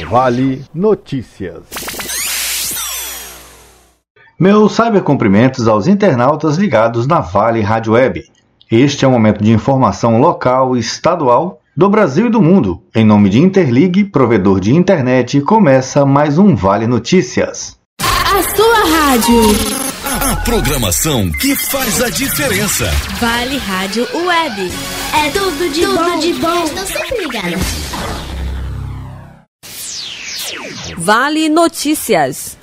Vale Notícias. Meus cybercumprimentos aos internautas ligados na Vale Rádio Web. Este é um momento de informação local e estadual do Brasil e do mundo. Em nome de Interligue, provedor de internet, começa mais um Vale Notícias. A sua rádio. A programação que faz a diferença. Vale Rádio Web. É tudo de bom. Estou sempre ligada. Vale Notícias.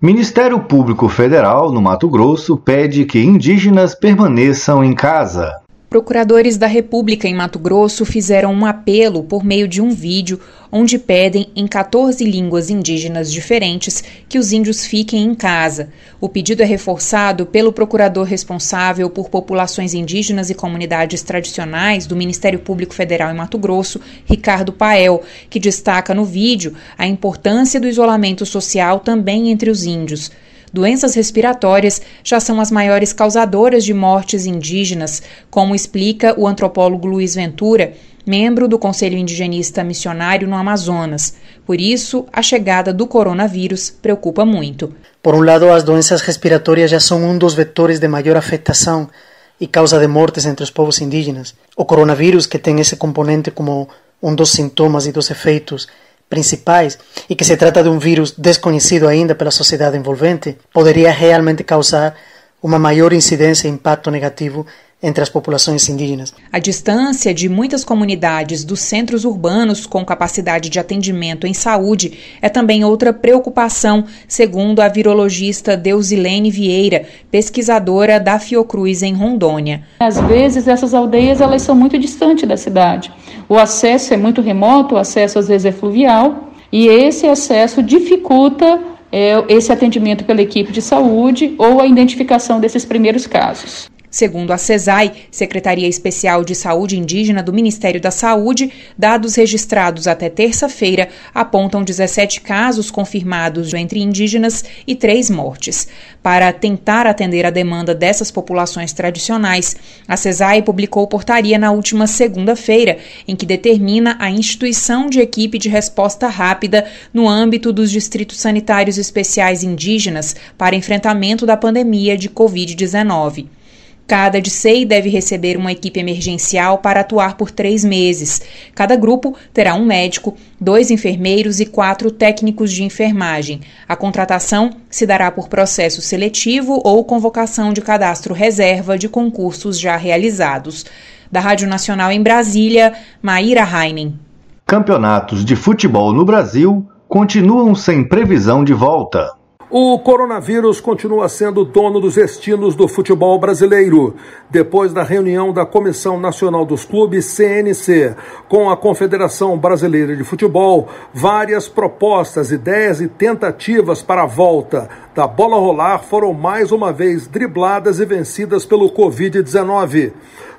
Ministério Público Federal, no Mato Grosso, pede que indígenas permaneçam em casa. Procuradores da República em Mato Grosso fizeram um apelo por meio de um vídeo onde pedem, em 14 línguas indígenas diferentes, que os índios fiquem em casa. O pedido é reforçado pelo procurador responsável por populações indígenas e comunidades tradicionais do Ministério Público Federal em Mato Grosso, Ricardo Pael, que destaca no vídeo a importância do isolamento social também entre os índios. Doenças respiratórias já são as maiores causadoras de mortes indígenas, como explica o antropólogo Luiz Ventura, membro do Conselho Indigenista Missionário no Amazonas. Por isso, a chegada do coronavírus preocupa muito. Por lado, as doenças respiratórias já são dos vetores de maior afetação e causa de mortes entre os povos indígenas. O coronavírus, que tem esse componente como dos sintomas e dos efeitos principais, e que se trata de vírus desconhecido ainda pela sociedade envolvente, poderia realmente causar uma maior incidência e impacto negativo entre as populações indígenas. A distância de muitas comunidades dos centros urbanos com capacidade de atendimento em saúde é também outra preocupação, segundo a virologista Deusilene Vieira, pesquisadora da Fiocruz em Rondônia. Às vezes essas aldeias elas são muito distantes da cidade. O acesso é muito remoto, o acesso às vezes é fluvial, e esse acesso dificulta esse atendimento pela equipe de saúde ou a identificação desses primeiros casos. Segundo a CESAI, Secretaria Especial de Saúde Indígena do Ministério da Saúde, dados registrados até terça-feira apontam 17 casos confirmados entre indígenas e 3 mortes. Para tentar atender a demanda dessas populações tradicionais, a CESAI publicou portaria na última segunda-feira, em que determina a instituição de equipe de resposta rápida no âmbito dos distritos sanitários especiais indígenas para enfrentamento da pandemia de Covid-19. Cada DCEI deve receber uma equipe emergencial para atuar por 3 meses. Cada grupo terá um médico, 2 enfermeiros e 4 técnicos de enfermagem. A contratação se dará por processo seletivo ou convocação de cadastro reserva de concursos já realizados. Da Rádio Nacional em Brasília, Maíra Heinen. Campeonatos de futebol no Brasil continuam sem previsão de volta. O coronavírus continua sendo dono dos destinos do futebol brasileiro. Depois da reunião da Comissão Nacional dos Clubes, CNC, com a Confederação Brasileira de Futebol, várias propostas, ideias e tentativas para a volta da bola rolar foram mais uma vez dribladas e vencidas pelo Covid-19.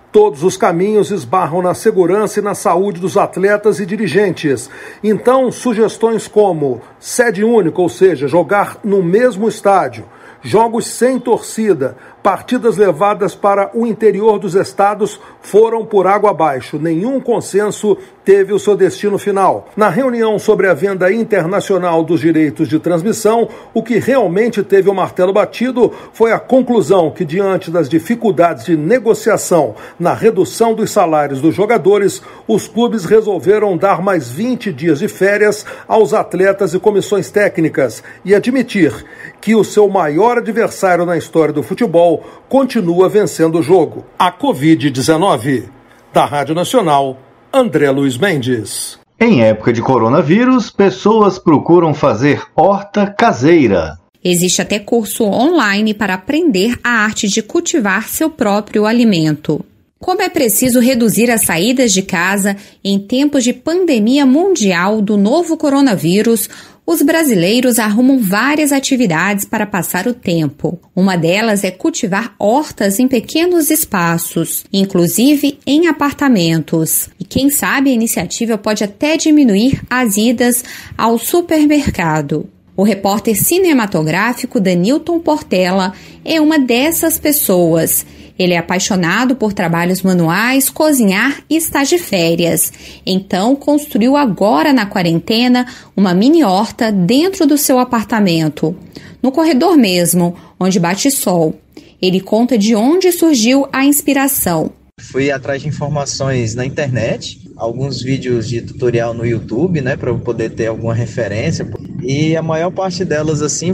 Todos os caminhos esbarram na segurança e na saúde dos atletas e dirigentes. Então, sugestões como sede única, ou seja, jogar no mesmo estádio, jogos sem torcida, partidas levadas para o interior dos estados foram por água abaixo. Nenhum consenso teve o seu destino final. Na reunião sobre a venda internacional dos direitos de transmissão, o que realmente teve o martelo batido foi a conclusão que, diante das dificuldades de negociação na redução dos salários dos jogadores, os clubes resolveram dar mais 20 dias de férias aos atletas e comissões técnicas e admitir que o seu maior adversário na história do futebol continua vencendo o jogo. A Covid-19. Da Rádio Nacional, André Luiz Mendes. Em época de coronavírus, pessoas procuram fazer horta caseira. Existe até curso online para aprender a arte de cultivar seu próprio alimento. Como é preciso reduzir as saídas de casa em tempos de pandemia mundial do novo coronavírus, os brasileiros arrumam várias atividades para passar o tempo. Uma delas é cultivar hortas em pequenos espaços, inclusive em apartamentos. E quem sabe a iniciativa pode até diminuir as idas ao supermercado. O repórter cinematográfico Danilton Portela é uma dessas pessoas. Ele é apaixonado por trabalhos manuais, cozinhar e está de férias. Então, construiu agora na quarentena uma mini horta dentro do seu apartamento, no corredor mesmo, onde bate sol. Ele conta de onde surgiu a inspiração. Fui atrás de informações na internet, alguns vídeos de tutorial no YouTube, né, para eu poder ter alguma referência. E a maior parte delas, assim,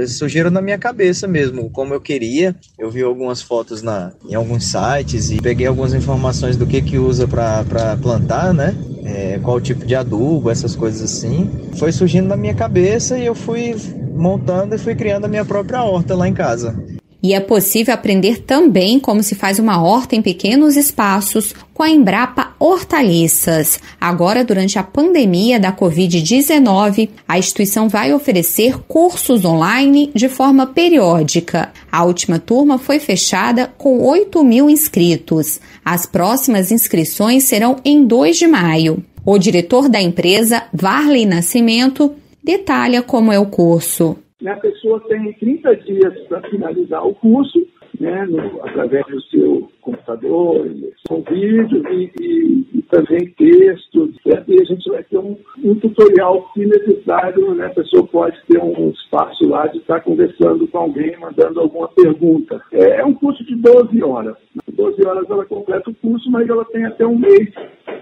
surgiram na minha cabeça mesmo, como eu queria. Eu vi algumas fotos em alguns sites e peguei algumas informações do que usa para plantar, né? Qual tipo de adubo, essas coisas assim. Foi surgindo na minha cabeça e eu fui montando e fui criando a minha própria horta lá em casa. E é possível aprender também como se faz uma horta em pequenos espaços com a Embrapa Hortaliças. Agora, durante a pandemia da Covid-19, a instituição vai oferecer cursos online de forma periódica. A última turma foi fechada com 8.000 inscritos. As próximas inscrições serão em 2 de maio. O diretor da empresa, Varley Nascimento, detalha como é o curso. A pessoa tem 30 dias para finalizar o curso, né, através do seu computador, com vídeos e também textos. E a gente vai ter um tutorial se necessário, né, a pessoa pode ter um espaço lá de estar conversando com alguém, mandando alguma pergunta. É um curso de 12 horas. 12 horas ela completa o curso, mas ela tem até um mês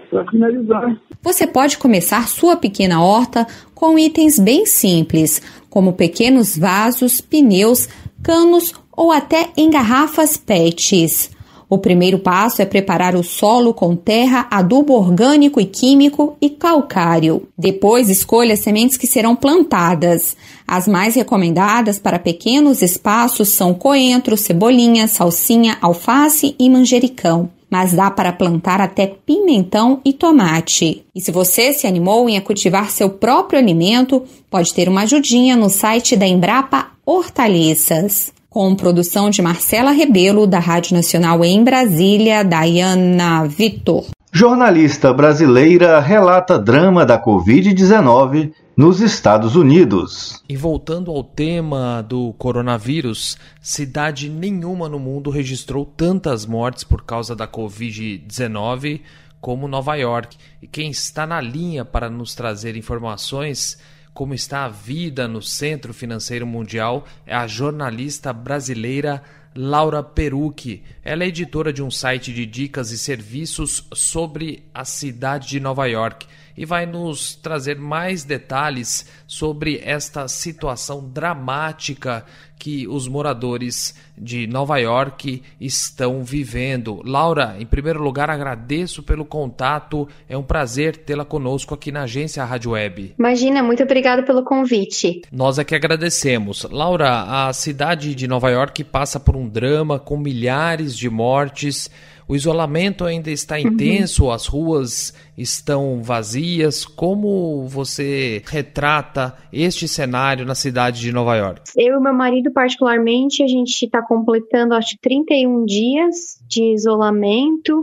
para finalizar. Você pode começar sua pequena horta com itens bem simples, como pequenos vasos, pneus, canos ou até em garrafas PETs. O primeiro passo é preparar o solo com terra, adubo orgânico e químico e calcário. Depois, escolha as sementes que serão plantadas. As mais recomendadas para pequenos espaços são coentro, cebolinha, salsinha, alface e manjericão. Mas dá para plantar até pimentão e tomate. E se você se animou em cultivar seu próprio alimento, pode ter uma ajudinha no site da Embrapa Hortaliças. Com produção de Marcela Rebelo, da Rádio Nacional em Brasília, Dayana Vitor. Jornalista brasileira relata drama da Covid-19 nos Estados Unidos. E voltando ao tema do coronavírus, cidade nenhuma no mundo registrou tantas mortes por causa da Covid-19 como Nova York. E quem está na linha para nos trazer informações como está a vida no Centro Financeiro Mundial é a jornalista brasileira Laura Perucchi. Ela é editora de um site de dicas e serviços sobre a cidade de Nova York e vai nos trazer mais detalhes sobre esta situação dramática que os moradores de Nova York estão vivendo. Laura, em primeiro lugar, agradeço pelo contato. É um prazer tê-la conosco aqui na agência Rádio Web. Imagina, muito obrigada pelo convite. Nós é que agradecemos. Laura, a cidade de Nova York passa por um drama com milhares de mortes. O isolamento ainda está intenso, as ruas estão vazias. Como você retrata este cenário na cidade de Nova York? Eu e meu marido, particularmente, a gente está completando, acho, 31 dias de isolamento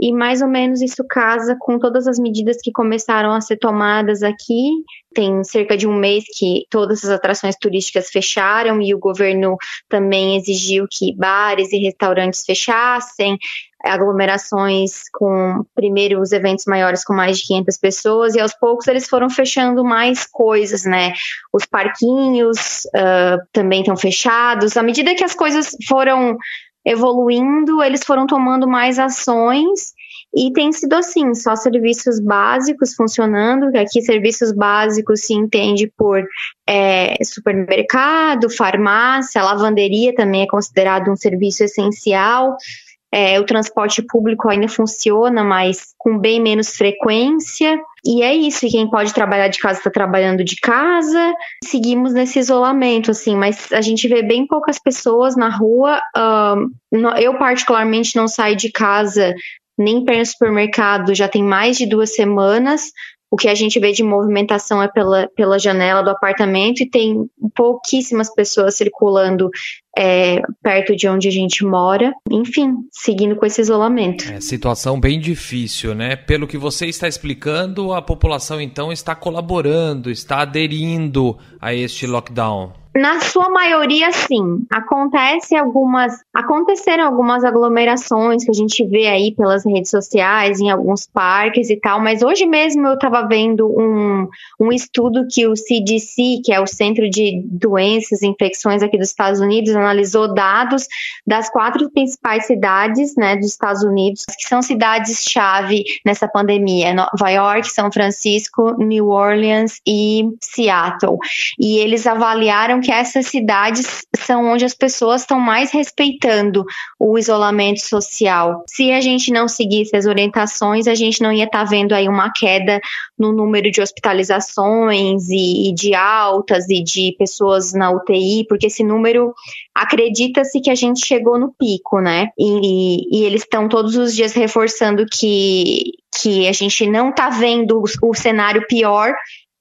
e mais ou menos isso casa com todas as medidas que começaram a ser tomadas aqui. Tem cerca de um mês que todas as atrações turísticas fecharam e o governo também exigiu que bares e restaurantes fechassem, aglomerações com, primeiro, os eventos maiores com mais de 500 pessoas e aos poucos eles foram fechando mais coisas, né? Os parquinhos também estão fechados. À medida que as coisas foram evoluindo, eles foram tomando mais ações e tem sido assim, só serviços básicos funcionando, que aqui serviços básicos se entende por supermercado, farmácia, lavanderia também é considerado um serviço essencial. O transporte público ainda funciona, mas com bem menos frequência. E é isso, e quem pode trabalhar de casa está trabalhando de casa. Seguimos nesse isolamento, assim, mas a gente vê bem poucas pessoas na rua. Eu particularmente não saio de casa nem para ir no supermercado já tem mais de 2 semanas. O que a gente vê de movimentação é pela janela do apartamento e tem pouquíssimas pessoas circulando perto de onde a gente mora, enfim, seguindo com esse isolamento. Situação bem difícil, né? Pelo que você está explicando, a população então está colaborando, está aderindo a este lockdown. Na sua maioria, sim. Aconteceram algumas aglomerações que a gente vê aí pelas redes sociais, em alguns parques e tal, mas hoje mesmo eu estava vendo um estudo que o CDC, que é o Centro de Doenças e Infecções aqui dos Estados Unidos, analisou dados das 4 principais cidades, né, dos Estados Unidos, que são cidades-chave nessa pandemia: Nova York, São Francisco, New Orleans e Seattle. E eles avaliaram que essas cidades são onde as pessoas estão mais respeitando o isolamento social. Se a gente não seguisse as orientações, a gente não ia estar vendo aí uma queda no número de hospitalizações e de altas e de pessoas na UTI, porque esse número, acredita-se que a gente chegou no pico, né? E eles estão todos os dias reforçando que a gente não está vendo o cenário pior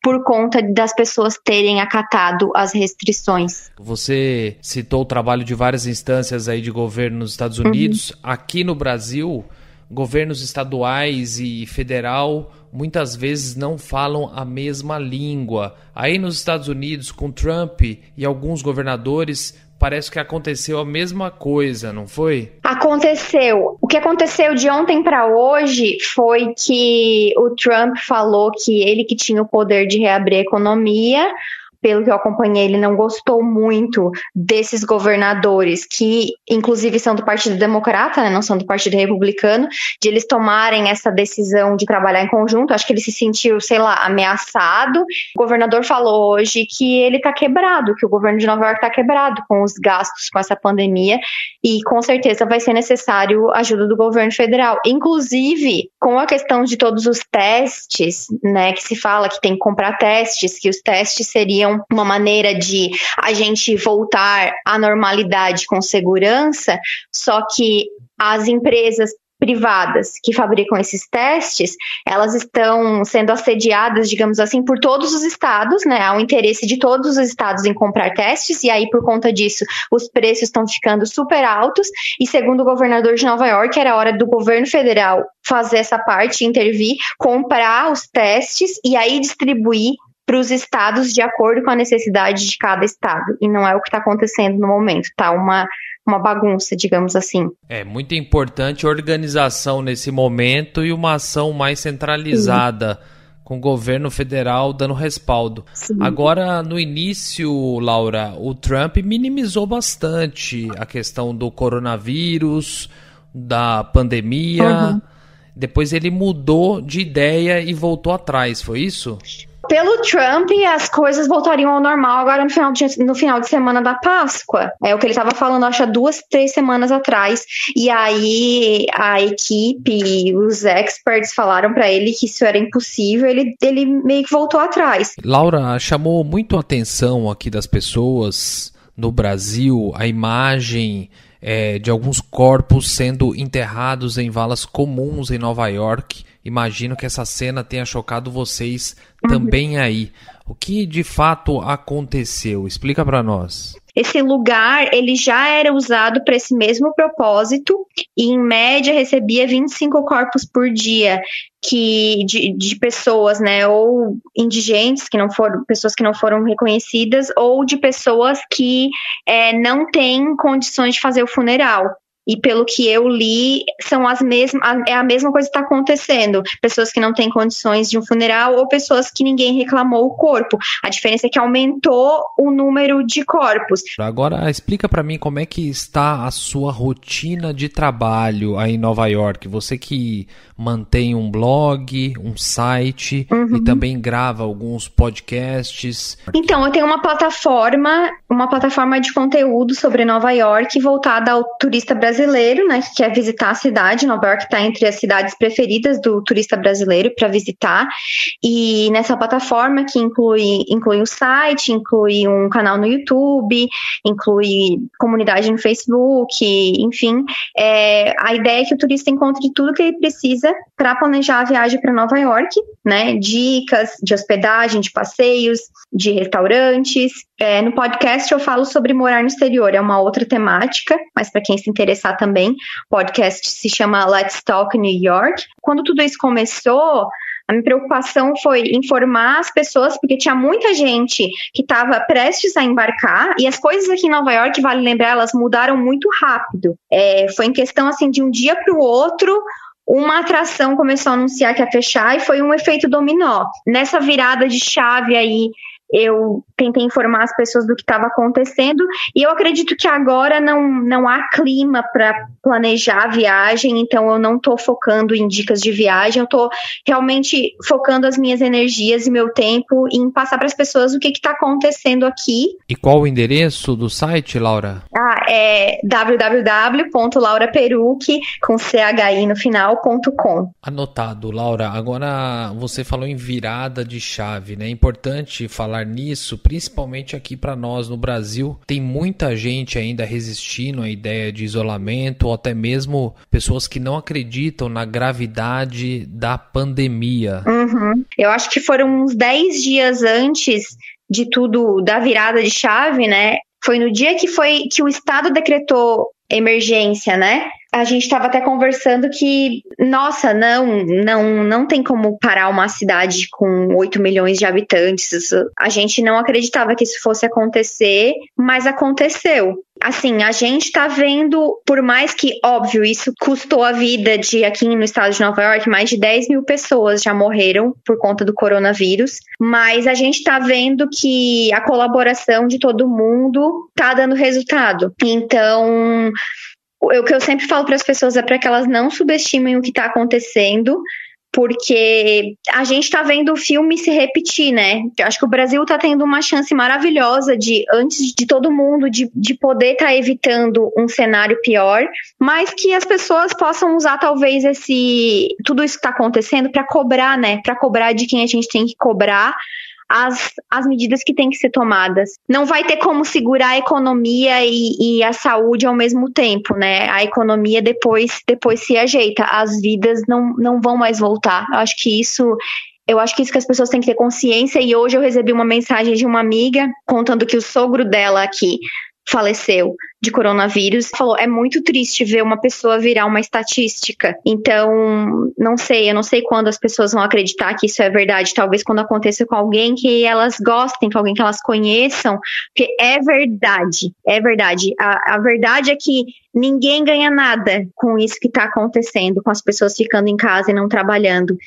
por conta das pessoas terem acatado as restrições. Você citou o trabalho de várias instâncias aí de governo nos Estados Unidos. Aqui no Brasil, governos estaduais e federal muitas vezes não falam a mesma língua. Aí nos Estados Unidos, com Trump e alguns governadores, parece que aconteceu a mesma coisa, não foi? Aconteceu. O que aconteceu de ontem para hoje foi que o Trump falou que ele que tinha o poder de reabrir a economia. Pelo que eu acompanhei, ele não gostou muito desses governadores, que inclusive são do Partido Democrata, né, não são do Partido Republicano, de eles tomarem essa decisão de trabalhar em conjunto. Acho que ele se sentiu, ameaçado. O governador falou hoje que ele está quebrado, que o governo de Nova York está quebrado com os gastos com essa pandemia, e com certeza vai ser necessário a ajuda do governo federal. Inclusive, com a questão de todos os testes, né, que se fala que tem que comprar testes, que os testes seriam uma maneira de a gente voltar à normalidade com segurança, só que as empresas privadas que fabricam esses testes, elas estão sendo assediadas, digamos assim, por todos os estados, né? Há um interesse de todos os estados em comprar testes, e aí, por conta disso, os preços estão ficando super altos, e segundo o governador de Nova York, era hora do governo federal fazer essa parte, intervir, comprar os testes e aí distribuir para os estados de acordo com a necessidade de cada estado. E não é o que está acontecendo no momento, tá? Uma bagunça, digamos assim. É muito importante a organização nesse momento e uma ação mais centralizada, com o governo federal dando respaldo. Sim. Agora, no início, Laura, o Trump minimizou bastante a questão do coronavírus, da pandemia. Depois ele mudou de ideia e voltou atrás, foi isso? Pelo Trump, as coisas voltariam ao normal agora no final de semana da Páscoa. É o que ele estava falando, acho, há 2-3 semanas atrás. E aí a equipe, os experts falaram para ele que isso era impossível. Ele meio que voltou atrás. Laura, chamou muito a atenção aqui das pessoas no Brasil a imagem de alguns corpos sendo enterrados em valas comuns em Nova York. Imagino que essa cena tenha chocado vocês também aí. O que de fato aconteceu? Explica para nós. Esse lugar, ele já era usado para esse mesmo propósito e, em média, recebia 25 corpos por dia de pessoas, né, ou indigentes, pessoas que não foram reconhecidas, ou de pessoas que não têm condições de fazer o funeral. E pelo que eu li, é a mesma coisa que está acontecendo. Pessoas que não têm condições de um funeral ou pessoas que ninguém reclamou o corpo. A diferença é que aumentou o número de corpos. Agora, explica para mim como é que está a sua rotina de trabalho aí em Nova York. Você que mantém um blog, um site e também grava alguns podcasts. Então, eu tenho uma plataforma de conteúdo sobre Nova York voltada ao turista brasileiro, né, que quer visitar a cidade. Nova York está entre as cidades preferidas do turista brasileiro para visitar. E nessa plataforma, que inclui o site, inclui um canal no YouTube, inclui comunidade no Facebook, enfim, a ideia é que o turista encontre tudo que ele precisa para planejar a viagem para Nova York, né? Dicas de hospedagem, de passeios, de restaurantes No podcast eu falo sobre morar no exterior, é uma outra temática, mas para quem se interessar também, o podcast se chama Let's Talk New York. Quando tudo isso começou, a minha preocupação foi informar as pessoas, porque tinha muita gente que estava prestes a embarcar, e as coisas aqui em Nova York, vale lembrar, elas mudaram muito rápido. Foi em questão assim, de um dia para o outro, uma atração começou a anunciar que ia fechar e foi um efeito dominó. Nessa virada de chave aí, eu tentei informar as pessoas do que estava acontecendo e eu acredito que agora não há clima para planejar a viagem, então eu não estou focando em dicas de viagem, eu estou realmente focando as minhas energias e meu tempo em passar para as pessoas o que está acontecendo aqui. E qual o endereço do site, Laura? É www.lauraperucchi, com CHI no final.com. Anotado, Laura. Agora você falou em virada de chave, né? É importante falar nisso, principalmente aqui para nós no Brasil. Tem muita gente ainda resistindo à ideia de isolamento, ou até mesmo pessoas que não acreditam na gravidade da pandemia. Eu acho que foram uns 10 dias antes de tudo, da virada de chave, né? Foi no dia que o Estado decretou emergência, né? A gente estava até conversando que, nossa, não tem como parar uma cidade com 8 milhões de habitantes. A gente não acreditava que isso fosse acontecer, mas aconteceu. Assim, a gente tá vendo, por mais que, óbvio, isso custou a vida de, aqui no estado de Nova York, mais de 10 mil pessoas já morreram por conta do coronavírus, mas a gente tá vendo que a colaboração de todo mundo tá dando resultado. Então, o que eu sempre falo para as pessoas é para que elas não subestimem o que está acontecendo, porque a gente está vendo o filme se repetir, né? Eu acho que o Brasil está tendo uma chance maravilhosa de, antes de todo mundo, de poder estar evitando um cenário pior, mas que as pessoas possam usar talvez tudo isso que está acontecendo para cobrar, né? Para cobrar de quem a gente tem que cobrar as medidas que têm que ser tomadas. Não vai ter como segurar a economia e a saúde ao mesmo tempo, né? A economia depois se ajeita, as vidas não vão mais voltar. Eu acho que isso que as pessoas têm que ter consciência, e hoje eu recebi uma mensagem de uma amiga contando que o sogro dela aqui faleceu de coronavírus. Falou, é muito triste ver uma pessoa virar uma estatística. Então, eu não sei quando as pessoas vão acreditar que isso é verdade. Talvez quando aconteça com alguém que elas gostem, com alguém que elas conheçam, porque é verdade, é verdade. A verdade é que ninguém ganha nada com isso que está acontecendo, com as pessoas ficando em casa e não trabalhando.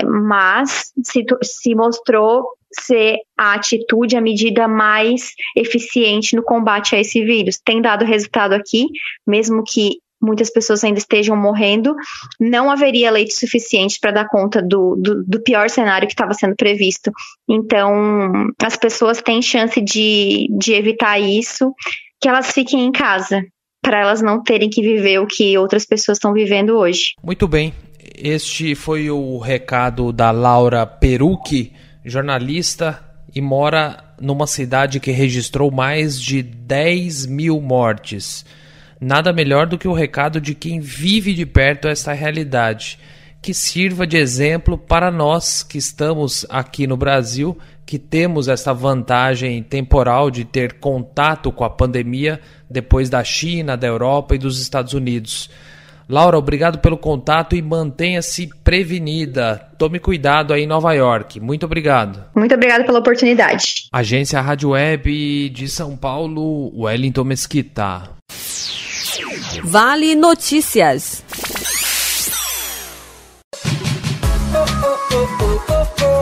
Mas se mostrou ser a atitude, a medida mais eficiente no combate a esse vírus. Tem dado resultado aqui, mesmo que muitas pessoas ainda estejam morrendo, não haveria leite suficiente para dar conta do pior cenário que estava sendo previsto. Então, as pessoas têm chance de evitar isso, que elas fiquem em casa, para elas não terem que viver o que outras pessoas estão vivendo hoje. Muito bem. Este foi o recado da Laura Perucchi, jornalista, e mora numa cidade que registrou mais de 10 mil mortes. Nada melhor do que o recado de quem vive de perto essa realidade, que sirva de exemplo para nós que estamos aqui no Brasil, que temos essa vantagem temporal de ter contato com a pandemia depois da China, da Europa e dos Estados Unidos. Laura, obrigado pelo contato e mantenha-se prevenida. Tome cuidado aí em Nova York. Muito obrigado. Muito obrigada pela oportunidade. Agência Rádio Web de São Paulo, Wellington Mesquita. Vale Notícias.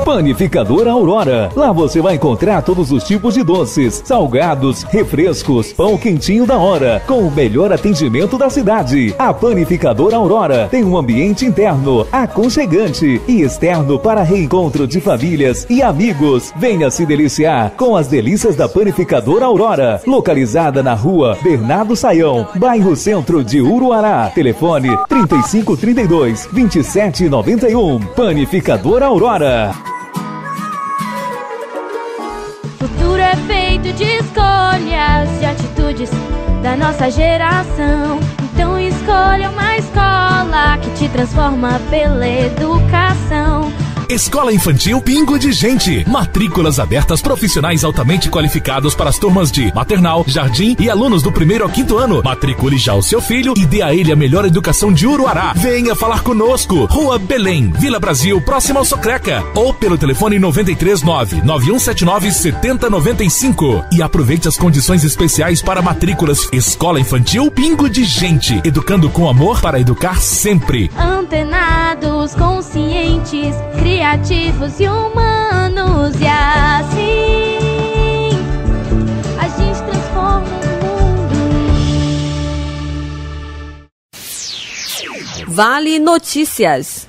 Panificadora Aurora. Lá você vai encontrar todos os tipos de doces, salgados, refrescos, pão quentinho da hora, com o melhor atendimento da cidade. A Panificadora Aurora tem um ambiente interno, aconchegante, e externo para reencontro de famílias e amigos. Venha se deliciar com as delícias da Panificadora Aurora, localizada na rua Bernardo Saião, bairro Centro de Uruará. Telefone 3532-2791. Panificadora Aurora. Futuro é feito de escolhas, de atitudes da nossa geração. Então escolha uma escola que te transforma pela educação. Escola Infantil Pingo de Gente. Matrículas abertas, profissionais altamente qualificados para as turmas de maternal, jardim e alunos do 1º ao 5º ano. Matricule já o seu filho e dê a ele a melhor educação de Uruará. Venha falar conosco. Rua Belém, Vila Brasil, próximo ao Socreca. Ou pelo telefone 939-9179-7095. E aproveite as condições especiais para matrículas. Escola Infantil Pingo de Gente. Educando com amor para educar sempre. Antenados, conscientes, criativos e humanos. E assim a gente transforma o mundo. Vale Notícias.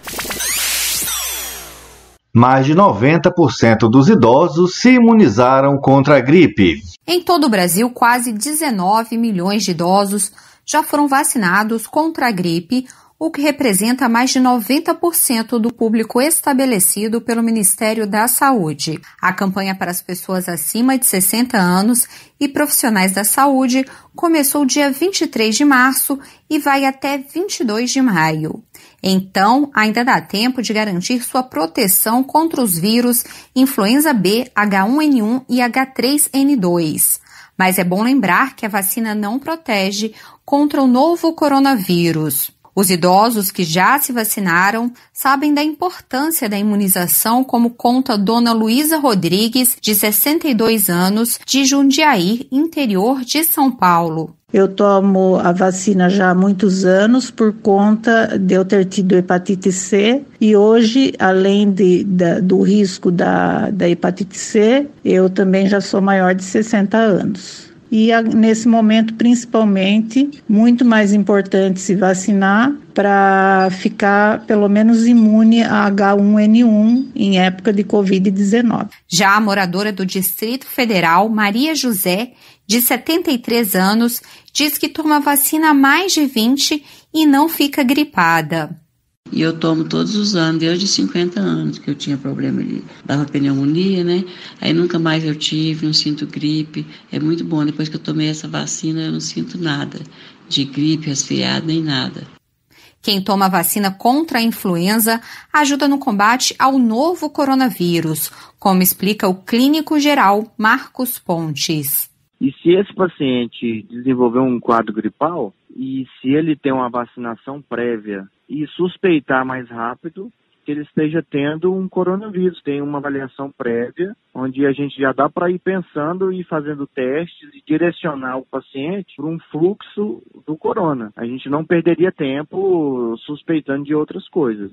Mais de 90% dos idosos se imunizaram contra a gripe. Em todo o Brasil, quase 19 milhões de idosos já foram vacinados contra a gripe, o que representa mais de 90% do público estabelecido pelo Ministério da Saúde. A campanha para as pessoas acima de 60 anos e profissionais da saúde começou dia 23 de março e vai até 22 de maio. Então, ainda dá tempo de garantir sua proteção contra os vírus influenza B, H1N1 e H3N2. Mas é bom lembrar que a vacina não protege contra o novo coronavírus. Os idosos que já se vacinaram sabem da importância da imunização, como conta Dona Luísa Rodrigues, de 62 anos, de Jundiaí, interior de São Paulo. Eu tomo a vacina já há muitos anos por conta de eu ter tido hepatite C e hoje, além do risco da hepatite C, eu também já sou maior de 60 anos. E nesse momento, principalmente, muito mais importante se vacinar para ficar pelo menos imune a H1N1 em época de Covid-19. Já a moradora do Distrito Federal, Maria José, de 73 anos, diz que toma vacina há mais de 20 e não fica gripada. E eu tomo todos os anos, desde 50 anos, que eu tinha problema de dava pneumonia, né? Aí nunca mais eu tive, não sinto gripe. É muito bom, depois que eu tomei essa vacina, eu não sinto nada de gripe, resfriado, nem nada. Quem toma vacina contra a influenza ajuda no combate ao novo coronavírus, como explica o clínico geral Marcos Pontes. E se esse paciente desenvolver um quadro gripal, e se ele tem uma vacinação prévia e suspeitar mais rápido, que ele esteja tendo um coronavírus, tem uma avaliação prévia, onde a gente já dá para ir pensando e fazendo testes e direcionar o paciente para um fluxo do corona. A gente não perderia tempo suspeitando de outras coisas.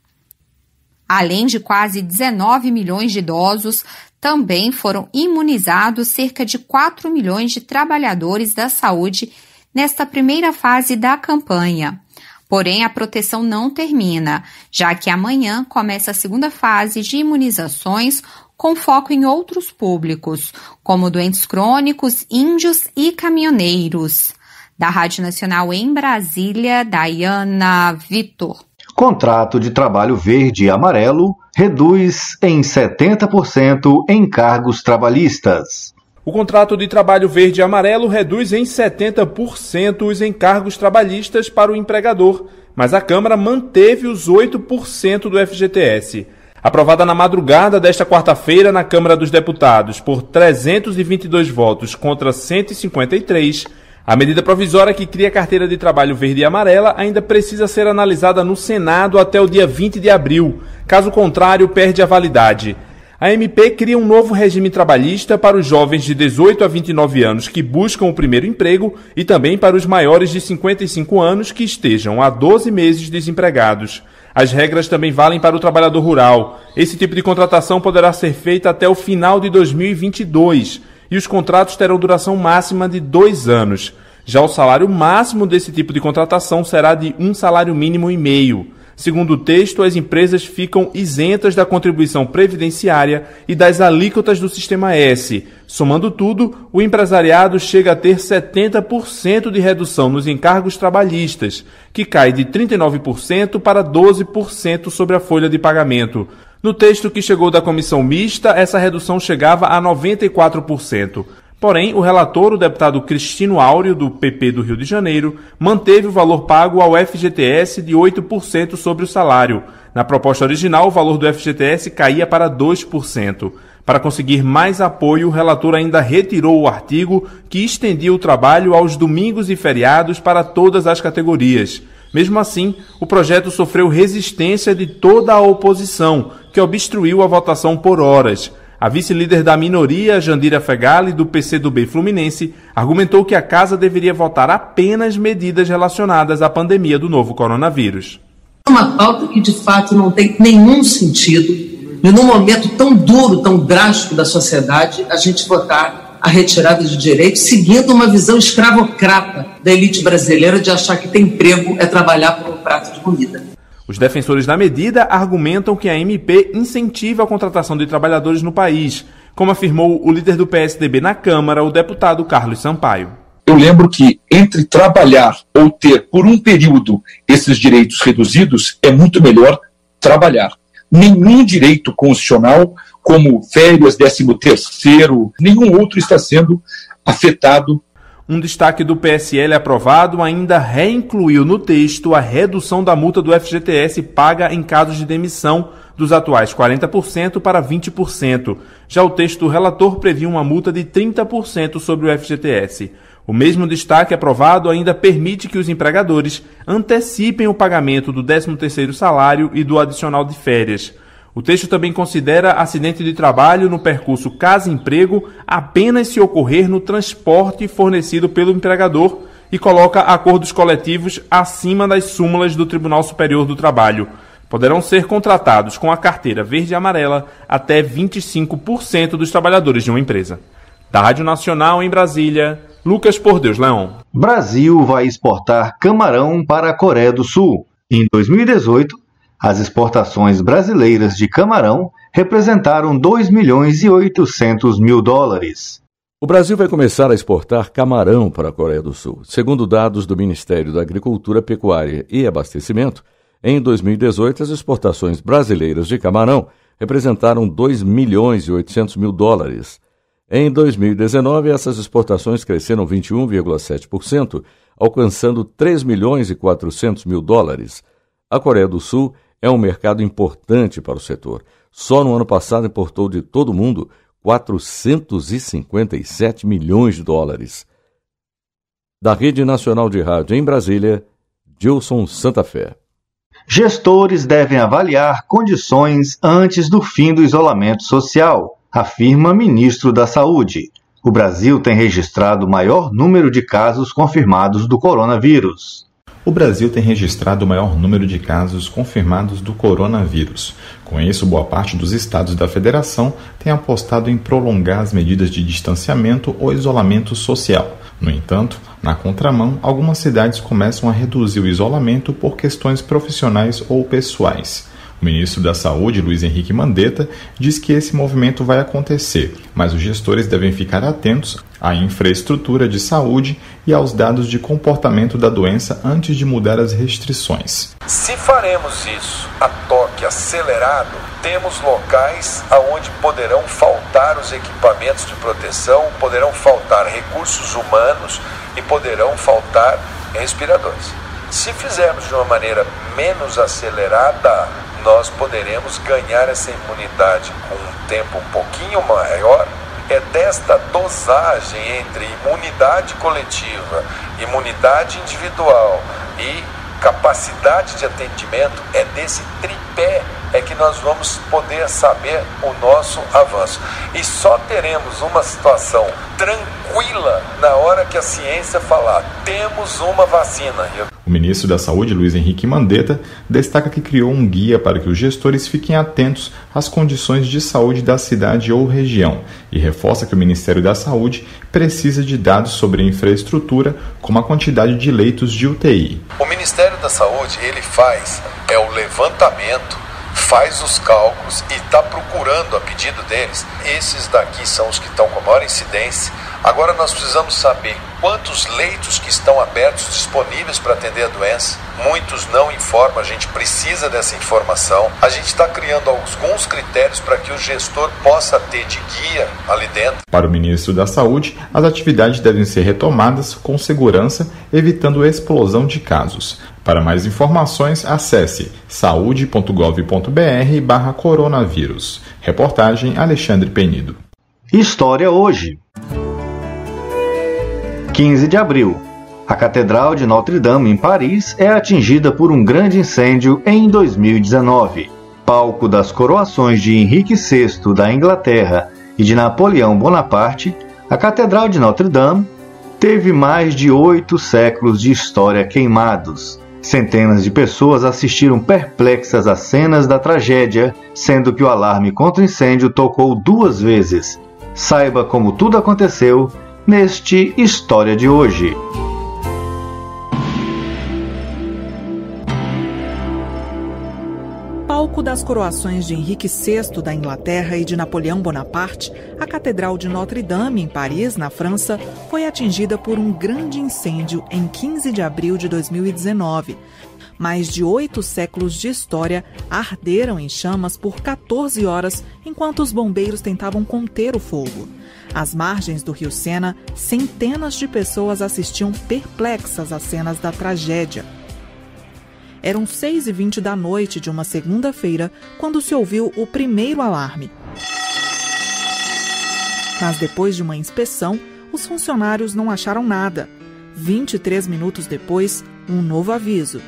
Além de quase 19 milhões de idosos, também foram imunizados cerca de 4 milhões de trabalhadores da saúde nesta primeira fase da campanha. Porém, a proteção não termina, já que amanhã começa a segunda fase de imunizações com foco em outros públicos, como doentes crônicos, índios e caminhoneiros. Da Rádio Nacional em Brasília, Dayana Vitor. Contrato de trabalho verde e amarelo reduz em 70% encargos trabalhistas. O contrato de trabalho verde e amarelo reduz em 70% os encargos trabalhistas para o empregador, mas a Câmara manteve os 8% do FGTS. Aprovada na madrugada desta quarta-feira na Câmara dos Deputados por 322 votos contra 153, a medida provisória que cria a carteira de trabalho verde e amarela ainda precisa ser analisada no Senado até o dia 20 de abril. Caso contrário, perde a validade. A MP cria um novo regime trabalhista para os jovens de 18 a 29 anos que buscam o primeiro emprego e também para os maiores de 55 anos que estejam há 12 meses desempregados. As regras também valem para o trabalhador rural. Esse tipo de contratação poderá ser feita até o final de 2022 e os contratos terão duração máxima de 2 anos. Já o salário máximo desse tipo de contratação será de um salário mínimo e meio. Segundo o texto, as empresas ficam isentas da contribuição previdenciária e das alíquotas do Sistema S. Somando tudo, o empresariado chega a ter 70% de redução nos encargos trabalhistas, que cai de 39% para 12% sobre a folha de pagamento. No texto que chegou da comissão mista, essa redução chegava a 94%. Porém, o relator, o deputado Cristino Áureo, do PP do Rio de Janeiro, manteve o valor pago ao FGTS de 8% sobre o salário. Na proposta original, o valor do FGTS caía para 2%. Para conseguir mais apoio, o relator ainda retirou o artigo que estendia o trabalho aos domingos e feriados para todas as categorias. Mesmo assim, o projeto sofreu resistência de toda a oposição, que obstruiu a votação por horas. A vice-líder da minoria, Jandira Fegali, do PCdoB Fluminense, argumentou que a casa deveria votar apenas medidas relacionadas à pandemia do novo coronavírus. É uma pauta que, de fato, não tem nenhum sentido, e num momento tão duro, tão drástico da sociedade, a gente votar a retirada de direitos, seguindo uma visão escravocrata da elite brasileira de achar que ter emprego é trabalhar por um prato de comida. Os defensores da medida argumentam que a MP incentiva a contratação de trabalhadores no país, como afirmou o líder do PSDB na Câmara, o deputado Carlos Sampaio. Eu lembro que entre trabalhar ou ter por um período esses direitos reduzidos, é muito melhor trabalhar. Nenhum direito constitucional, como férias, 13º, nenhum outro está sendo afetado. Um destaque do PSL aprovado ainda reincluiu no texto a redução da multa do FGTS paga em casos de demissão dos atuais 40% para 20%. Já o texto do relator previa uma multa de 30% sobre o FGTS. O mesmo destaque aprovado ainda permite que os empregadores antecipem o pagamento do 13º salário e do adicional de férias. O texto também considera acidente de trabalho no percurso casa-emprego apenas se ocorrer no transporte fornecido pelo empregador e coloca acordos coletivos acima das súmulas do Tribunal Superior do Trabalho. Poderão ser contratados com a carteira verde e amarela até 25% dos trabalhadores de uma empresa. Da Rádio Nacional em Brasília, Lucas Por Deus Leão. Brasil vai exportar camarão para a Coreia do Sul. Em 2018, as exportações brasileiras de camarão representaram 2 milhões e 800 mil dólares. O Brasil vai começar a exportar camarão para a Coreia do Sul. Segundo dados do Ministério da Agricultura, Pecuária e Abastecimento, em 2018 as exportações brasileiras de camarão representaram 2 milhões e 800 mil dólares. Em 2019, essas exportações cresceram 21,7%, alcançando 3 milhões e 400 mil dólares. A Coreia do Sul é um mercado importante para o setor. Só no ano passado importou de todo o mundo 457 milhões de dólares. Da Rede Nacional de Rádio em Brasília, Gilson Santa Fé. Gestores devem avaliar condições antes do fim do isolamento social, afirma ministro da Saúde. O Brasil tem registrado o maior número de casos confirmados do coronavírus. O Brasil tem registrado o maior número de casos confirmados do coronavírus. Com isso, boa parte dos estados da federação tem apostado em prolongar as medidas de distanciamento ou isolamento social. No entanto, na contramão, algumas cidades começam a reduzir o isolamento por questões profissionais ou pessoais. O ministro da Saúde, Luiz Henrique Mandetta, diz que esse movimento vai acontecer, mas os gestores devem ficar atentos à infraestrutura de saúde e aos dados de comportamento da doença antes de mudar as restrições. Se faremos isso a toque acelerado, temos locais onde poderão faltar os equipamentos de proteção, poderão faltar recursos humanos e poderão faltar respiradores. Se fizermos de uma maneira menos acelerada, nós poderemos ganhar essa imunidade com um tempo um pouquinho maior. É desta dosagem entre imunidade coletiva, imunidade individual e capacidade de atendimento, é desse tripé que nós vamos poder saber o nosso avanço. E só teremos uma situação tranquila na hora que a ciência falar, temos uma vacina. O ministro da Saúde, Luiz Henrique Mandetta, destaca que criou um guia para que os gestores fiquem atentos às condições de saúde da cidade ou região e reforça que o Ministério da Saúde precisa de dados sobre a infraestrutura, como a quantidade de leitos de UTI. O Ministério da Saúde, ele faz o levantamento, faz os cálculos e está procurando, a pedido deles, esses daqui são os que estão com a maior incidência, Agora nós precisamos saber quantos leitos que estão abertos, disponíveis para atender a doença. Muitos não informam, a gente precisa dessa informação. A gente está criando alguns critérios para que o gestor possa ter de guia ali dentro. Para o ministro da Saúde, as atividades devem ser retomadas com segurança, evitando a explosão de casos. Para mais informações, acesse saude.gov.br/coronavírus. Reportagem Alexandre Penido. História hoje. 15 de abril. A Catedral de Notre-Dame, em Paris, é atingida por um grande incêndio em 2019. Palco das coroações de Henrique VI da Inglaterra e de Napoleão Bonaparte, a Catedral de Notre-Dame teve mais de 8 séculos de história queimados. Centenas de pessoas assistiram perplexas às cenas da tragédia, sendo que o alarme contra incêndio tocou 2 vezes. Saiba como tudo aconteceu neste História de hoje. Palco das coroações de Henrique VI da Inglaterra e de Napoleão Bonaparte, a Catedral de Notre-Dame, em Paris, na França, foi atingida por um grande incêndio em 15 de abril de 2019. Mais de 8 séculos de história arderam em chamas por 14 horas enquanto os bombeiros tentavam conter o fogo. Às margens do rio Sena, centenas de pessoas assistiam perplexas às cenas da tragédia. Eram 6h20 da noite de uma segunda-feira quando se ouviu o primeiro alarme. Mas depois de uma inspeção, os funcionários não acharam nada. 23 minutos depois, um novo aviso.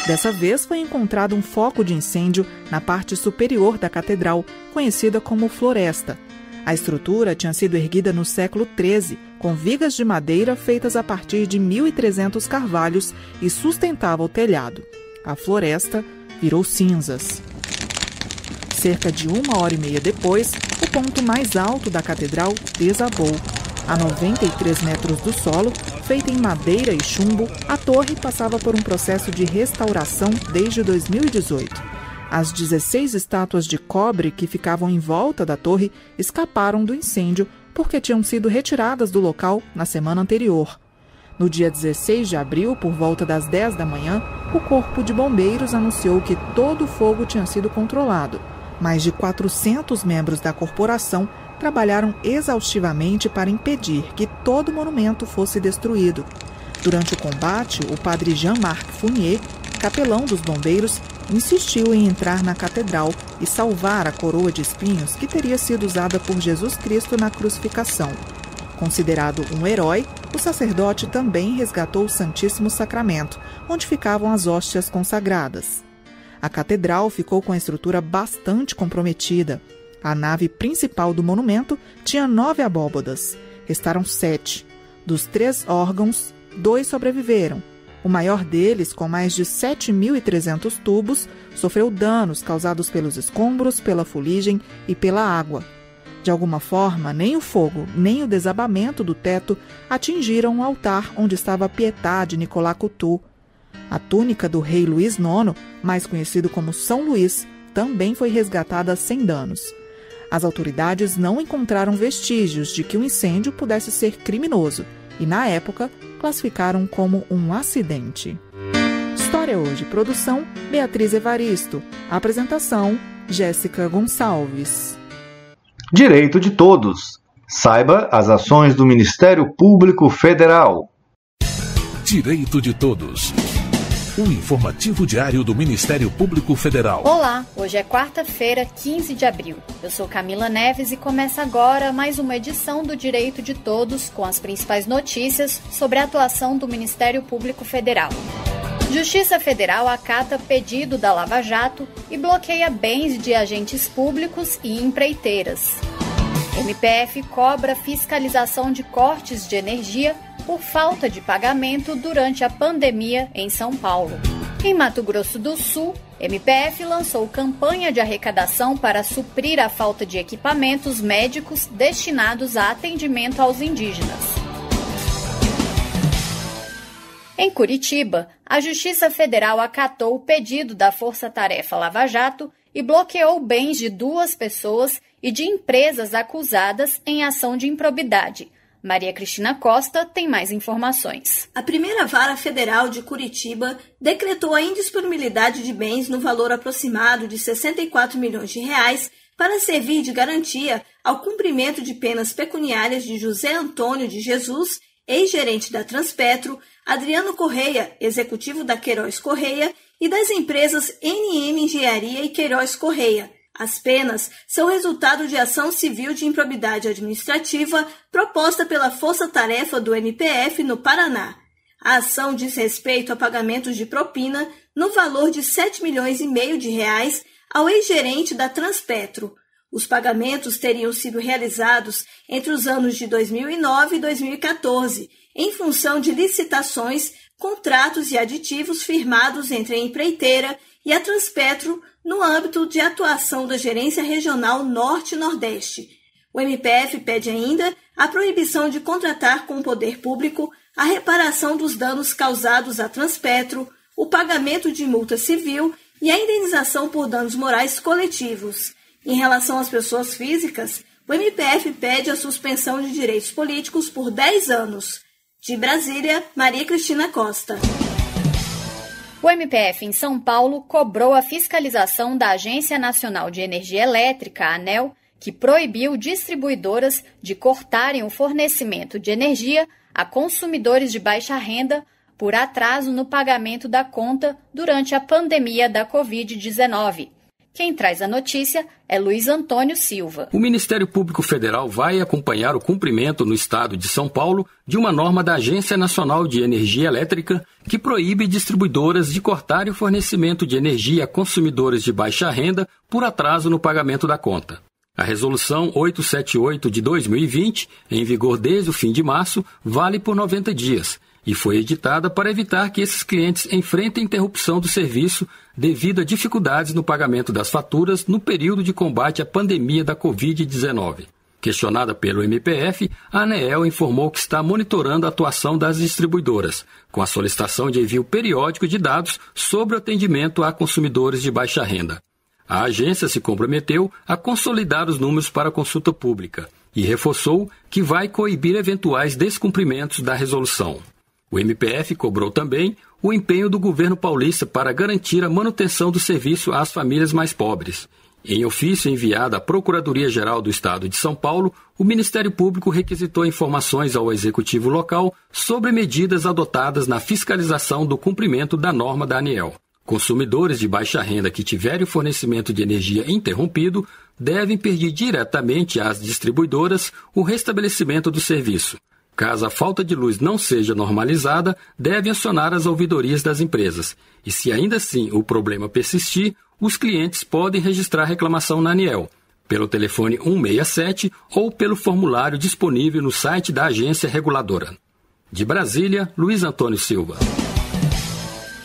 Dessa vez foi encontrado um foco de incêndio na parte superior da catedral, conhecida como Floresta. A estrutura tinha sido erguida no século XIII, com vigas de madeira feitas a partir de 1.300 carvalhos e sustentava o telhado. A floresta virou cinzas. Cerca de 1h30 depois, o ponto mais alto da catedral desabou. A 93 metros do solo, feita em madeira e chumbo, a torre passava por um processo de restauração desde 2018. As 16 estátuas de cobre que ficavam em volta da torre escaparam do incêndio porque tinham sido retiradas do local na semana anterior. No dia 16 de abril, por volta das 10 da manhã, o Corpo de Bombeiros anunciou que todo o fogo tinha sido controlado. Mais de 400 membros da corporação trabalharam exaustivamente para impedir que todo o monumento fosse destruído. Durante o combate, o padre Jean-Marc Fournier, capelão dos bombeiros, insistiu em entrar na catedral e salvar a coroa de espinhos que teria sido usada por Jesus Cristo na crucificação. Considerado um herói, o sacerdote também resgatou o Santíssimo Sacramento, onde ficavam as hóstias consagradas. A catedral ficou com a estrutura bastante comprometida. A nave principal do monumento tinha 9 abóbadas. Restaram 7. Dos 3 órgãos, 2 sobreviveram. O maior deles, com mais de 7.300 tubos, sofreu danos causados pelos escombros, pela fuligem e pela água. De alguma forma, nem o fogo, nem o desabamento do teto atingiram o altar onde estava a Pietà de Nicolas Coutu. A túnica do rei Luís IX, mais conhecido como São Luís, também foi resgatada sem danos. As autoridades não encontraram vestígios de que o incêndio pudesse ser criminoso e, na época, classificaram como um acidente. História Hoje, produção Beatriz Evaristo, apresentação Jéssica Gonçalves. Direito de todos. Saiba as ações do Ministério Público Federal. Direito de todos. O informativo diário do Ministério Público Federal. Olá, hoje é quarta-feira, 15 de abril. Eu sou Camila Neves e começa agora mais uma edição do Direito de Todos com as principais notícias sobre a atuação do Ministério Público Federal. Justiça Federal acata pedido da Lava Jato e bloqueia bens de agentes públicos e empreiteiras. MPF cobra fiscalização de cortes de energia por falta de pagamento durante a pandemia em São Paulo. Em Mato Grosso do Sul, MPF lançou campanha de arrecadação para suprir a falta de equipamentos médicos destinados a atendimento aos indígenas. Em Curitiba, a Justiça Federal acatou o pedido da Força Tarefa Lava Jato e bloqueou bens de 2 pessoas e de empresas acusadas em ação de improbidade. Maria Cristina Costa tem mais informações. A primeira vara federal de Curitiba decretou a indisponibilidade de bens no valor aproximado de 64 milhões de reais para servir de garantia ao cumprimento de penas pecuniárias de José Antônio de Jesus, ex-gerente da Transpetro, Adriano Correia, executivo da Queiroz Correia, e das empresas NM Engenharia e Queiroz Correia. As penas são resultado de ação civil de improbidade administrativa proposta pela Força Tarefa do MPF no Paraná. A ação diz respeito a pagamentos de propina no valor de 7,5 milhões de reais ao ex-gerente da Transpetro. Os pagamentos teriam sido realizados entre os anos de 2009 e 2014, em função de licitações, contratos e aditivos firmados entre a empreiteira e a Transpetro no âmbito de atuação da Gerência Regional Norte e Nordeste. O MPF pede ainda a proibição de contratar com o poder público a reparação dos danos causados à Transpetro, o pagamento de multa civil e a indenização por danos morais coletivos. Em relação às pessoas físicas, o MPF pede a suspensão de direitos políticos por 10 anos. De Brasília, Maria Cristina Costa. O MPF em São Paulo cobrou a fiscalização da Agência Nacional de Energia Elétrica, a ANEEL, que proibiu distribuidoras de cortarem o fornecimento de energia a consumidores de baixa renda por atraso no pagamento da conta durante a pandemia da Covid-19. Quem traz a notícia é Luiz Antônio Silva. O Ministério Público Federal vai acompanhar o cumprimento no estado de São Paulo de uma norma da Agência Nacional de Energia Elétrica que proíbe distribuidoras de cortarem o fornecimento de energia a consumidores de baixa renda por atraso no pagamento da conta. A Resolução 878 de 2020, em vigor desde o fim de março, vale por 90 dias. E foi editada para evitar que esses clientes enfrentem interrupção do serviço devido a dificuldades no pagamento das faturas no período de combate à pandemia da Covid-19. Questionada pelo MPF, a ANEEL informou que está monitorando a atuação das distribuidoras, com a solicitação de envio periódico de dados sobre o atendimento a consumidores de baixa renda. A agência se comprometeu a consolidar os números para consulta pública e reforçou que vai coibir eventuais descumprimentos da resolução. O MPF cobrou também o empenho do governo paulista para garantir a manutenção do serviço às famílias mais pobres. Em ofício enviado à Procuradoria-Geral do Estado de São Paulo, o Ministério Público requisitou informações ao Executivo local sobre medidas adotadas na fiscalização do cumprimento da norma da ANEEL. Consumidores de baixa renda que tiverem o fornecimento de energia interrompido devem pedir diretamente às distribuidoras o restabelecimento do serviço. Caso a falta de luz não seja normalizada, devem acionar as ouvidorias das empresas. E se ainda assim o problema persistir, os clientes podem registrar reclamação na ANEEL, pelo telefone 167 ou pelo formulário disponível no site da agência reguladora. De Brasília, Luiz Antônio Silva.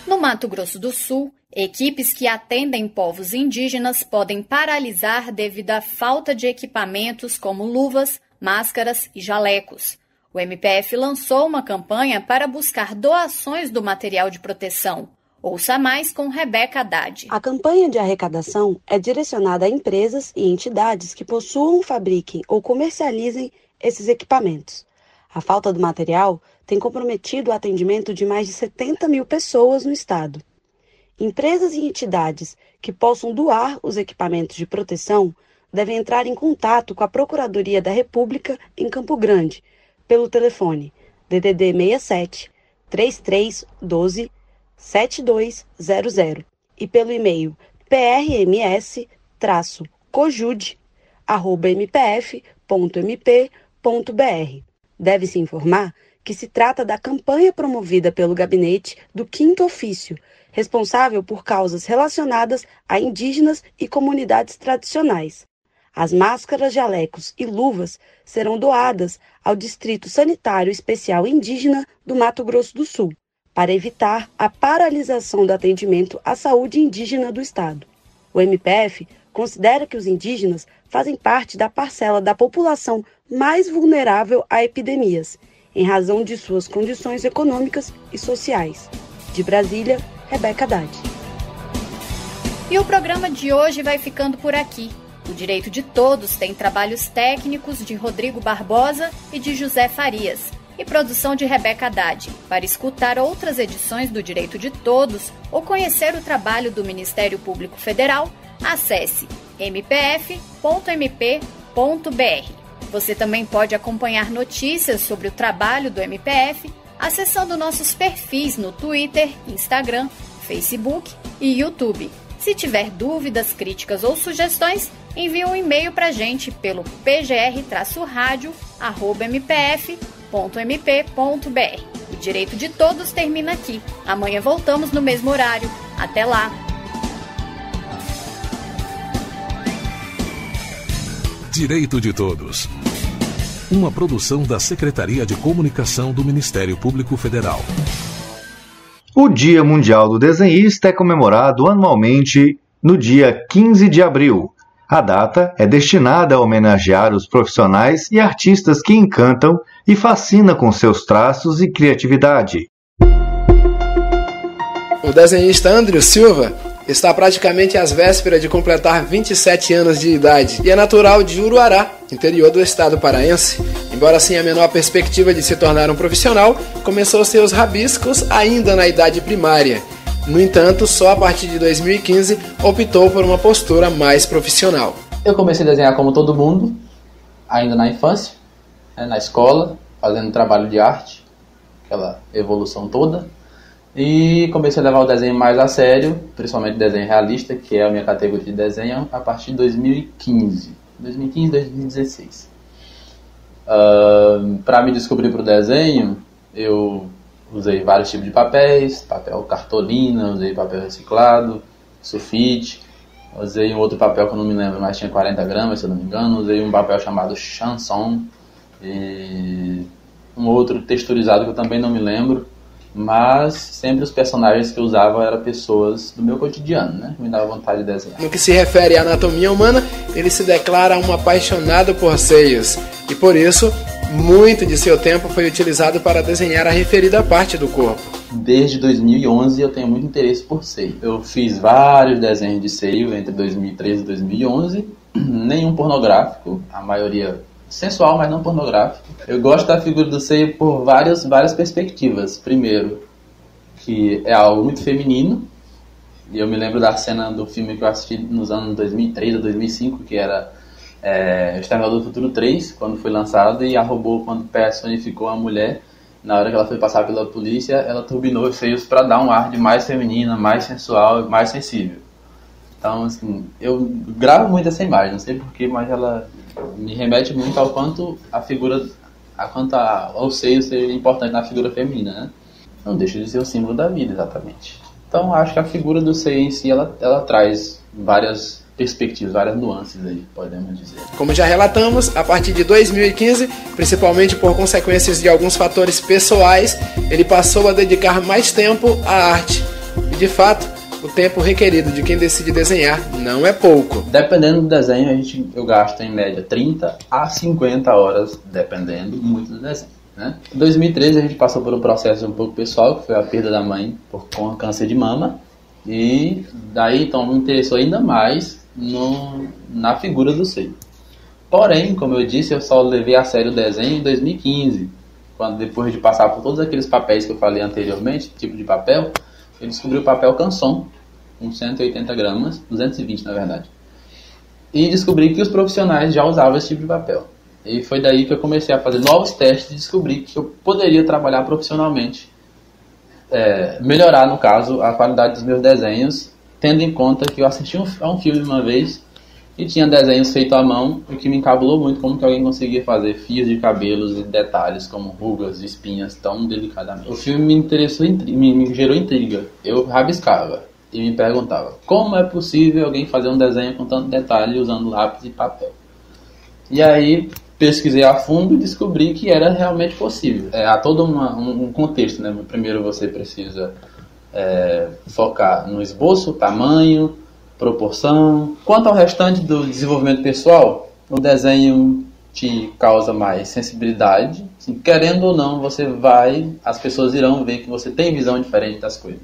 No Mato Grosso do Sul, equipes que atendem povos indígenas podem paralisar devido à falta de equipamentos como luvas, máscaras e jalecos. O MPF lançou uma campanha para buscar doações do material de proteção. Ouça mais com Rebeca Haddad. A campanha de arrecadação é direcionada a empresas e entidades que possuam, fabriquem ou comercializem esses equipamentos. A falta do material tem comprometido o atendimento de mais de 70 mil pessoas no estado. Empresas e entidades que possam doar os equipamentos de proteção devem entrar em contato com a Procuradoria da República em Campo Grande, pelo telefone DDD 67 3312 7200 e pelo e-mail prms-cojude@mpf.mp.br. Deve-se informar que se trata da campanha promovida pelo gabinete do 5º ofício, responsável por causas relacionadas a indígenas e comunidades tradicionais. As máscaras, jalecos e luvas serão doadas ao Distrito Sanitário Especial Indígena do Mato Grosso do Sul, para evitar a paralisação do atendimento à saúde indígena do estado. O MPF considera que os indígenas fazem parte da parcela da população mais vulnerável a epidemias em razão de suas condições econômicas e sociais. De Brasília, Rebeca Haddad. E o programa de hoje vai ficando por aqui. O Direito de Todos tem trabalhos técnicos de Rodrigo Barbosa e de José Farias, e produção de Rebeca Haddad. Para escutar outras edições do Direito de Todos ou conhecer o trabalho do Ministério Público Federal, acesse mpf.mp.br. Você também pode acompanhar notícias sobre o trabalho do MPF acessando nossos perfis no Twitter, Instagram, Facebook e YouTube. Se tiver dúvidas, críticas ou sugestões, envie um e-mail para a gente pelo pgr-radio@mpf.mp.br. O Direito de Todos termina aqui. Amanhã voltamos no mesmo horário. Até lá! Direito de Todos. Uma produção da Secretaria de Comunicação do Ministério Público Federal. O Dia Mundial do Desenhista é comemorado anualmente no dia 15 de abril. A data é destinada a homenagear os profissionais e artistas que encantam e fascinam com seus traços e criatividade. O desenhista Andrew Silva está praticamente às vésperas de completar 27 anos de idade e é natural de Uruará, interior do estado paraense. Embora sem a menor perspectiva de se tornar um profissional, começou seus rabiscos ainda na idade primária. No entanto, só a partir de 2015 optou por uma postura mais profissional. Eu comecei a desenhar como todo mundo, ainda na infância, na escola, fazendo trabalho de arte, aquela evolução toda. E comecei a levar o desenho mais a sério, principalmente desenho realista, que é a minha categoria de desenho, a partir de 2015, 2016. Para me descobrir para o desenho, eu usei vários tipos de papéis, papel cartolina, usei papel reciclado, sulfite, usei um outro papel que eu não me lembro, mas tinha 40 gramas, se eu não me engano, usei um papel chamado chanson, e um outro texturizado que eu também não me lembro, mas sempre os personagens que eu usava eram pessoas do meu cotidiano, né? Me dava vontade de desenhar. No que se refere à anatomia humana, ele se declara um apaixonado por seios, e por isso, muito de seu tempo foi utilizado para desenhar a referida parte do corpo. Desde 2011 eu tenho muito interesse por seio. Eu fiz vários desenhos de seio entre 2013 e 2011, nenhum pornográfico, a maioria sensual, mas não pornográfico. Eu gosto da figura do seio por várias perspectivas. Primeiro, que é algo muito feminino, e eu me lembro da cena do filme que eu assisti nos anos 2003 ou 2005, que era O Exterminador do Futuro 3, quando foi lançado, e a robô, quando personificou a mulher, na hora que ela foi passar pela polícia, ela turbinou os seios para dar um ar de mais feminina, mais sensual, mais sensível. Então, assim, eu gravo muito essa imagem, não sei porquê, mas ela me remete muito ao quanto a figura, ao seio ser importante na figura feminina, né? Não deixa de ser o símbolo da vida, exatamente. Então, acho que a figura do seio em si, ela traz várias perspectivas, várias nuances aí, podemos dizer. Como já relatamos, a partir de 2015, principalmente por consequências de alguns fatores pessoais, ele passou a dedicar mais tempo à arte. E, de fato, o tempo requerido de quem decide desenhar não é pouco. Dependendo do desenho, eu gasto em média 30 a 50 horas, dependendo muito do desenho, né? Em 2013 a gente passou por um processo um pouco pessoal, que foi a perda da mãe com câncer de mama, e daí então me interessou ainda mais na figura do seio. Porém, como eu disse, eu só levei a sério o desenho em 2015, quando depois de passar por todos aqueles papéis que eu falei anteriormente, tipo de papel, eu descobri o papel canson, com 180 gramas, 220 na verdade. E descobri que os profissionais já usavam esse tipo de papel. E foi daí que eu comecei a fazer novos testes e descobri que eu poderia trabalhar profissionalmente, melhorar, no caso, a qualidade dos meus desenhos, tendo em conta que eu assisti a um filme uma vez e tinha desenhos feitos à mão, o que me encabulou muito como que alguém conseguia fazer fios de cabelos e detalhes como rugas e espinhas tão delicadamente. O filme me interessou, me gerou intriga. Eu rabiscava e me perguntava como é possível alguém fazer um desenho com tanto detalhe usando lápis e papel. E aí pesquisei a fundo e descobri que era realmente possível. Há todo um contexto, né? Primeiro você precisa focar no esboço, tamanho, proporção. Quanto ao restante do desenvolvimento pessoal, o desenho te causa mais sensibilidade, Assim, querendo ou não, as pessoas irão ver que você tem visão diferente das coisas.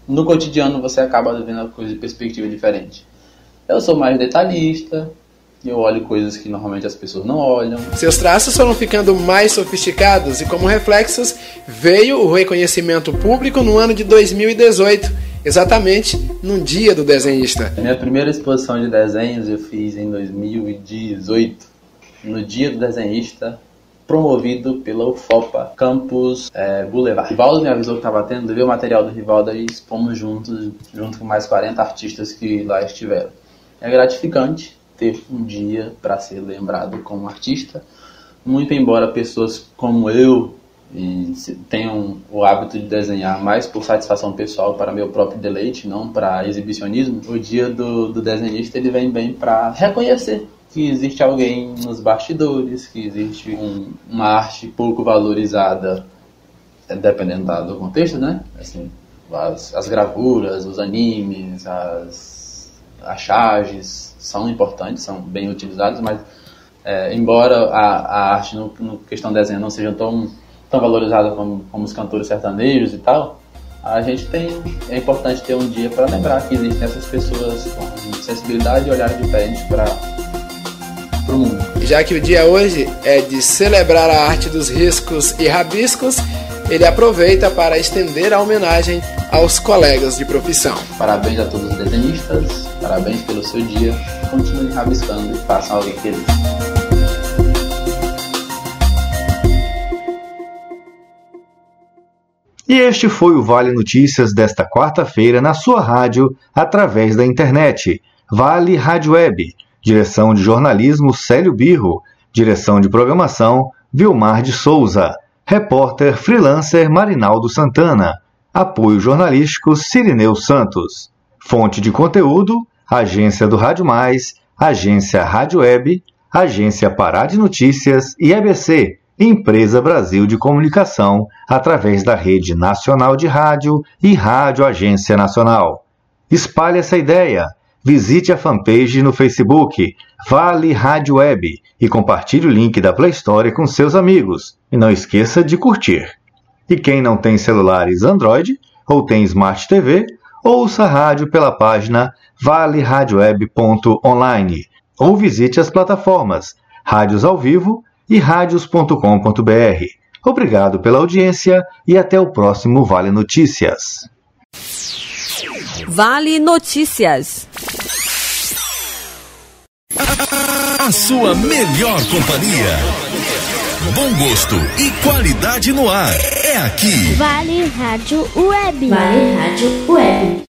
No cotidiano você acaba vendo a coisa de perspectiva diferente. Eu sou mais detalhista, eu olho coisas que normalmente as pessoas não olham. Seus traços foram ficando mais sofisticados e, como reflexos, veio o reconhecimento público no ano de 2018, exatamente no Dia do Desenhista. A minha primeira exposição de desenhos eu fiz em 2018, no Dia do Desenhista, promovido pela UFOPA, Campus Boulevard. Rivaldo me avisou que estava tendo, viu o material do Rivaldo e expomos junto com mais 40 artistas que lá estiveram. É gratificante ter um dia para ser lembrado como artista, muito embora pessoas como eu tenham o hábito de desenhar mais por satisfação pessoal, para meu próprio deleite, não para exibicionismo. O Dia do Desenhista ele vem bem para reconhecer que existe alguém nos bastidores, que existe uma arte pouco valorizada, dependendo do contexto, né? Assim, as gravuras, os animes, as charges são importantes, são bem utilizados, mas embora a arte no questão do desenho não seja tão valorizada como os cantores sertanejos e tal, é importante ter um dia para lembrar que existem essas pessoas com sensibilidade e olhar diferente para o mundo. Já que o dia hoje é de celebrar a arte dos riscos e rabiscos, ele aproveita para estender a homenagem aos colegas de profissão. Parabéns a todos os desenhistas, parabéns pelo seu dia, continuem rabiscando e façam alguém feliz. E este foi o Vale Notícias desta quarta-feira na sua rádio, através da internet. Vale Rádio Web. Direção de jornalismo Célio Birro. Direção de programação Vilmar de Souza. Repórter freelancer Marinaldo Santana. Apoio jornalístico Cirineu Santos. Fonte de conteúdo Agência do Rádio Mais, Agência Rádio Web, Agência Pará de Notícias e EBC, Empresa Brasil de Comunicação, através da Rede Nacional de Rádio e Rádio Agência Nacional. Espalhe essa ideia. Visite a fanpage no Facebook, Vale Rádio Web, e compartilhe o link da Play Store com seus amigos. E não esqueça de curtir. E quem não tem celulares Android ou tem Smart TV, ouça a rádio pela página valeradioweb.online ou visite as plataformas Rádios ao Vivo e radios.com.br. Obrigado pela audiência e até o próximo Vale Notícias. Vale Notícias. A sua melhor companhia. Bom gosto e qualidade no ar. É aqui. Vale Rádio Web. Vale Rádio Web.